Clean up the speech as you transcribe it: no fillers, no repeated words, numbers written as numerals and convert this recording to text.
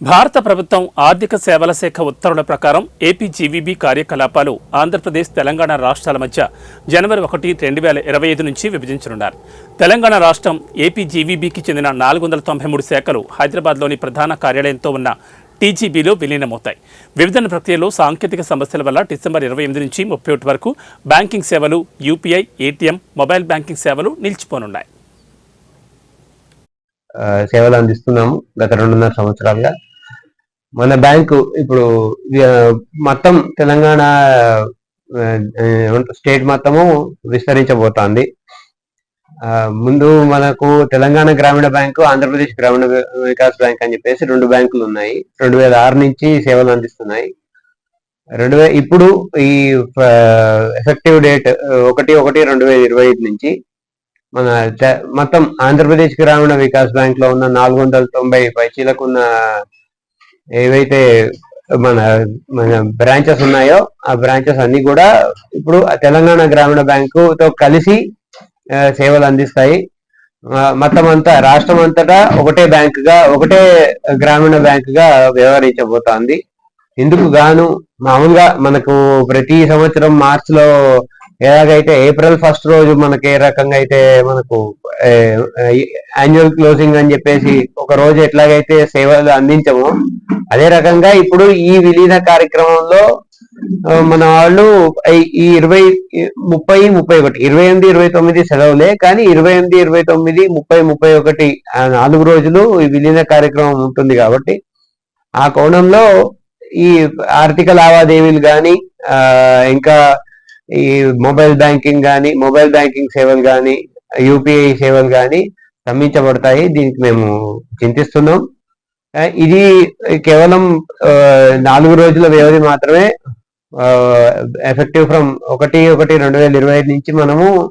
భారత ప్రభుత్వం ఆర్థిక సేవల శాఖ ఉత్తర్వుల ప్రకారం ఏపీ జీవీబీ కార్యకలాపాలు ఆంధ్రప్రదేశ్ తెలంగాణ రాష్ట్రాల మధ్య జనవరి 1, 2025 నుంచి విభజించనున్నారు. తెలంగాణ రాష్ట్రం ఏపీ జీవీబీకి చెందిన 493 శాఖలు హైదరాబాద్లోని ప్రధాన కార్యాలయంతో ఉన్న టీజీబీలో విలీనమవుతాయి. విభజన ప్రక్రియలో సాంకేతిక సమస్యల వల్ల డిసెంబర్ 28 నుంచి 31 వరకు బ్యాంకింగ్ సేవలు, యూపీఐ, ఏటీఎం, మొబైల్ బ్యాంకింగ్ సేవలు నిలిచిపోనున్నాయి. సేవలు అందిస్తున్నాము గత 2.5 సంవత్సరాలుగా. మన బ్యాంకు ఇప్పుడు మొత్తం తెలంగాణ స్టేట్ మొత్తము విస్తరించబోతోంది. ముందు మనకు తెలంగాణ గ్రామీణ బ్యాంకు, ఆంధ్రప్రదేశ్ గ్రామీణ వికాస్ బ్యాంక్ అని చెప్పేసి 2 బ్యాంకులు ఉన్నాయి. 2006 నుంచి సేవలు అందిస్తున్నాయి. ఇప్పుడు ఈ ఎఫెక్టివ్ డేట్ 1/1/2025 నుంచి మన మొత్తం ఆంధ్రప్రదేశ్ గ్రామీణ వికాస్ బ్యాంక్ లో ఉన్న 490 పైచీలకు ఉన్న ఏవైతే మన మన బ్రాంచెస్ ఉన్నాయో ఆ బ్రాంచెస్ అన్ని కూడా ఇప్పుడు తెలంగాణ గ్రామీణ బ్యాంకుతో కలిసి సేవలు అందిస్తాయి. మొత్తం అంతా రాష్ట్రం అంతటా ఒకటే బ్యాంకుగా, ఒకటే గ్రామీణ బ్యాంకుగా వ్యవహరించబోతోంది. ఇందుకు గాను మామూలుగా మనకు ప్రతి సంవత్సరం మార్చ్ లో ఎలాగైతే ఏప్రిల్ 1 రోజు మనకి ఏ రకంగా అయితే మనకు యాన్యువల్ క్లోజింగ్ అని చెప్పేసి ఒక రోజు ఎట్లాగైతే సేవలు అందించమో అదే రకంగా ఇప్పుడు ఈ విలీన కార్యక్రమంలో మన వాళ్ళు ఈ 20, 30, 31, 28, 29 సెలవులే, కానీ 28, 29, 30, 31 4 రోజులు ఈ విలీన కార్యక్రమం ఉంటుంది. కాబట్టి ఆ కోణంలో ఈ ఆర్థిక లావాదేవీలు కానీ, ఇంకా ఈ మొబైల్ బ్యాంకింగ్ కానీ, మొబైల్ బ్యాంకింగ్ సేవలు కానీ, యూపీఐ సేవలు కానీ స్తంభించబడతాయి. దీనికి మేము చింతిస్తున్నాం. ఇది కేవలం 4 రోజుల వ్యవధి మాత్రమే. ఎఫెక్టివ్ ఫ్రమ్ 1/1/2025 నుంచి మనము